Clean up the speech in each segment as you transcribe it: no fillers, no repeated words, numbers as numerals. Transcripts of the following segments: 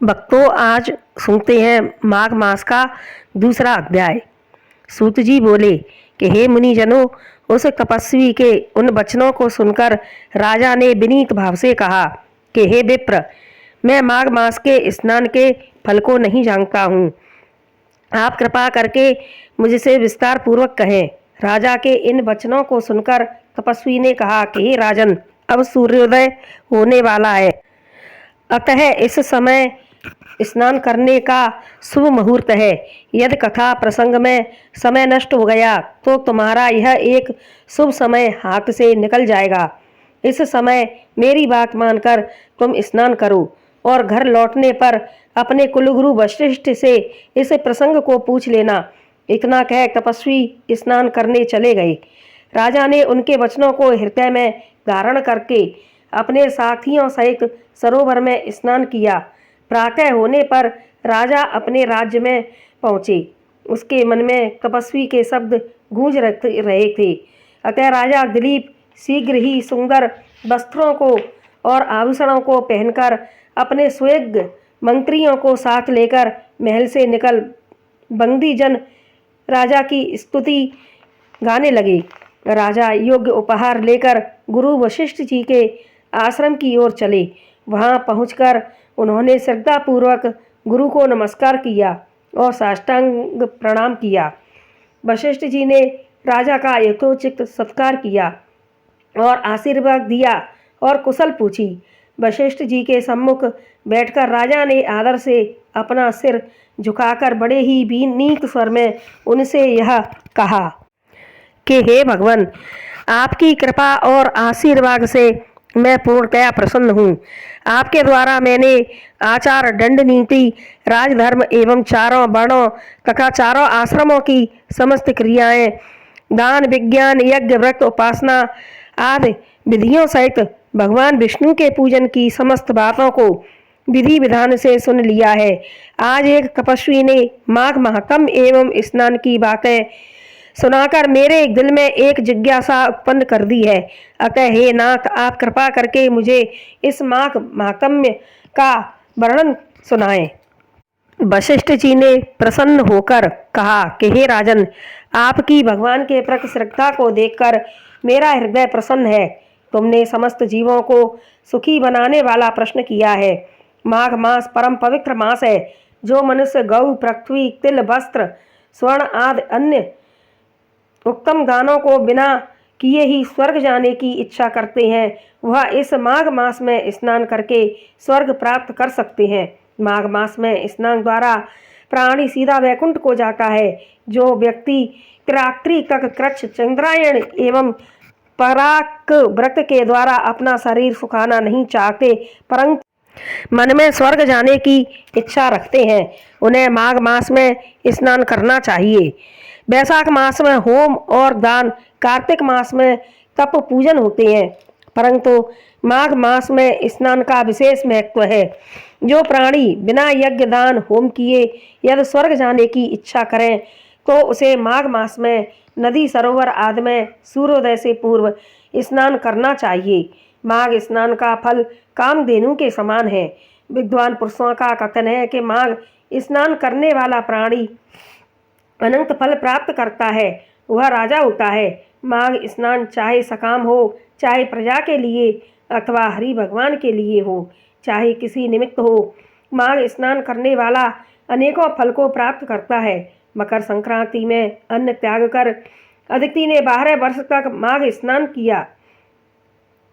भक्तों, आज सुनते हैं माघ मास का दूसरा अध्याय। सूत जी बोले कि हे मुनिजनों, उस तपस्वी के उन वचनों को सुनकर राजा ने विनीत भाव से कहा कि हे विप्र, मैं माघ मास के स्नान के फल को नहीं जानता हूँ। आप कृपा करके मुझसे विस्तार पूर्वक कहें। राजा के इन वचनों को सुनकर तपस्वी ने कहा कि हे राजन, अब सूर्योदय होने वाला है, अतः इस समय स्नान करने का शुभ मुहूर्त है। यदि कथा प्रसंग में समय नष्ट हो गया तो तुम्हारा यह एक शुभ समय हाथ से निकल जाएगा। इस समय मेरी बात मानकर तुम स्नान करो और घर लौटने पर अपने कुलगुरु वशिष्ठ से इस प्रसंग को पूछ लेना। इतना कह तपस्वी स्नान करने चले गए। राजा ने उनके वचनों को हृदय में धारण करके अपने साथियों सहित सरोवर में स्नान किया। प्रातः होने पर राजा अपने राज्य में पहुँचे। उसके मन में तपस्वी के शब्द गूंज रहे थे। अतः राजा दिलीप शीघ्र ही सुंदर वस्त्रों को और आभूषणों को पहनकर अपने सुयोग्य मंत्रियों को साथ लेकर महल से निकल बंदी जन राजा की स्तुति गाने लगे। राजा योग्य उपहार लेकर गुरु वशिष्ठ जी के आश्रम की ओर चले। वहां पहुंचकर उन्होंने श्रद्धापूर्वक गुरु को नमस्कार किया और साष्टांग प्रणाम किया। वशिष्ठ जी ने राजा का यथोचित सत्कार किया और आशीर्वाद दिया और कुशल पूछी। वशिष्ठ जी के सम्मुख बैठकर राजा ने आदर से अपना सिर झुकाकर बड़े ही विनीत स्वर में उनसे यह कहा कि हे भगवान, आपकी कृपा और आशीर्वाद से मैं पूर्णतया प्रसन्न हूँ। आपके द्वारा मैंने आचार, दंड नीति, राजधर्म एवं चारों वर्णों तथा चारों आश्रमों की समस्त क्रियाएं, दान, विज्ञान, यज्ञ, व्रत, उपासना आदि विधियों सहित भगवान विष्णु के पूजन की समस्त बातों को विधि विधान से सुन लिया है। आज एक तपस्वी ने माघ महात्म एवं स्नान की बातें सुनाकर मेरे दिल में एक जिज्ञासा उत्पन्न कर दी है। अतः हे नाथ, आप कृपा करके मुझे इस माघ महात्म्य का वर्णन सुनाएं। वशिष्ठ जी ने प्रसन्न होकर कहा कि हे राजन, आपकी भगवान के प्रति श्रद्धा को देखकर मेरा हृदय प्रसन्न है। तुमने समस्त जीवों को सुखी बनाने वाला प्रश्न किया है। माघ मास परम पवित्र मास है। जो मनुष्य गौ, पृथ्वी, तिल, वस्त्र, स्वर्ण आदि अन्य उत्तम दानों को बिना किए ही स्वर्ग जाने की इच्छा करते हैं, वह इस माघ मास में स्नान करके स्वर्ग प्राप्त कर सकते हैं। माघ मास में स्नान द्वारा प्राणी सीधा वैकुंठ को जाता है। जो व्यक्ति त्रिरात्रि तक कृच्छ, चंद्रायण एवं पराक व्रत के द्वारा अपना शरीर सुखाना नहीं चाहते परंतु मन में स्वर्ग जाने की इच्छा रखते हैं, उन्हें माघ मास में स्नान करना चाहिए। वैशाख मास में होम और दान, कार्तिक मास में तप पूजन होते हैं, परंतु माघ मास में स्नान का विशेष महत्व है। जो प्राणी बिना यज्ञ, दान, होम किए यदि स्वर्ग जाने की इच्छा करें तो उसे माघ मास में नदी, सरोवर आदि में सूर्योदय से पूर्व स्नान करना चाहिए। माघ स्नान का फल कामधेनु के समान है। विद्वान पुरुषों का कथन है कि माघ स्नान करने वाला प्राणी अनंत फल प्राप्त करता है, वह राजा होता है। माघ स्नान चाहे सकाम हो, चाहे प्रजा के लिए अथवा हरि भगवान के लिए हो, चाहे किसी निमित्त हो, माघ स्नान करने वाला अनेकों फल को प्राप्त करता है। मकर संक्रांति में अन्न त्याग कर अदिति ने 12 वर्ष तक माघ स्नान किया।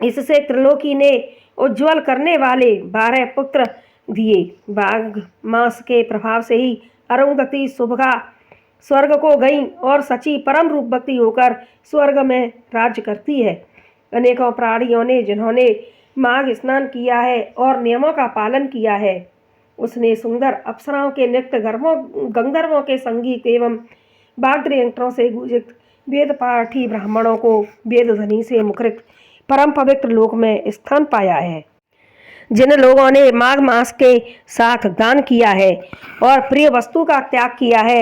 इससे त्रिलोकी ने उज्ज्वल करने वाले 12 पुत्र दिए। माघ मास के प्रभाव से ही अरुंधति शुभगा स्वर्ग को गई और सची परम रूप भक्ति होकर स्वर्ग में राज्य करती है। अनेकों प्राणियों ने जिन्होंने माघ स्नान किया है और नियमों का पालन किया है, उसने सुंदर अप्सराओं के नृत्य, गंधर्वों के संगीत एवं वाद्य यंत्रों से गूंजित वेद पाठी ब्राह्मणों को वेद ध्वनि से मुखरित परम पवित्र लोक में स्थान पाया है। जिन लोगों ने माघ मास के साथ दान किया है और प्रिय वस्तु का त्याग किया है,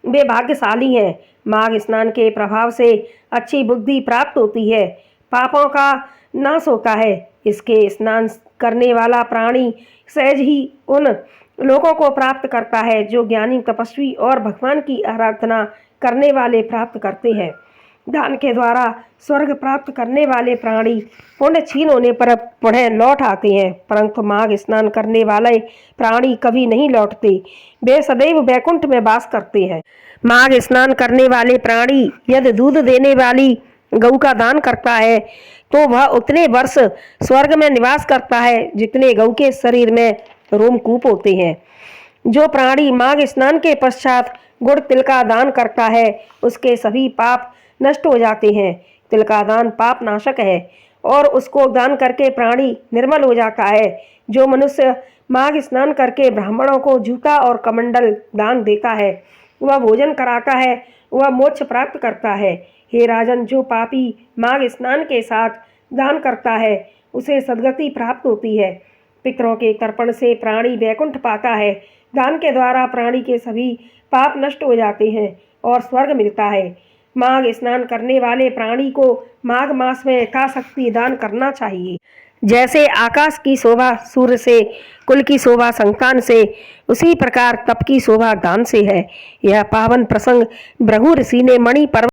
वे भाग्यशाली हैं। माघ स्नान के प्रभाव से अच्छी बुद्धि प्राप्त होती है, पापों का नाश होता है। इसके स्नान करने वाला प्राणी सहज ही उन लोगों को प्राप्त करता है, जो ज्ञानी, तपस्वी और भगवान की आराधना करने वाले प्राप्त करते हैं। दान के द्वारा स्वर्ग प्राप्त करने वाले प्राणी पुण्य क्षीण होने पर पुनः लौट आते हैं, परंतु माघ स्नान करने वाले प्राणी कभी नहीं लौटते, वे सदैव वैकुंठ में वास करते हैं। माघ स्नान करने वाले प्राणी यदि दूध देने वाली गऊ का दान करता है तो वह उतने वर्ष स्वर्ग में निवास करता है जितने गऊ के शरीर में रोमकूप होते हैं। जो प्राणी माघ स्नान के पश्चात गुड़ तिल का दान करता है उसके सभी पाप नष्ट हो जाते हैं। तिल का दान पाप नाशक है और उसको दान करके प्राणी निर्मल हो जाता है। जो मनुष्य माघ स्नान करके ब्राह्मणों को जूता और कमंडल दान देता है, वह भोजन कराता है, वह मोक्ष प्राप्त करता है। हे राजन, जो पापी माघ स्नान के साथ दान करता है उसे सद्गति प्राप्त होती है। पितरों के तर्पण से प्राणी वैकुंठ पाता है। दान के द्वारा प्राणी के सभी पाप नष्ट हो जाते हैं और स्वर्ग मिलता है। माघ स्नान करने वाले प्राणी को माघ मास में यथाशक्ति दान करना चाहिए। जैसे आकाश की शोभा सूर्य से, कुल की शोभा संतान से, उसी प्रकार तप की शोभा दान से है। यह पावन प्रसंग भृगु ऋषि ने मणि पर्वत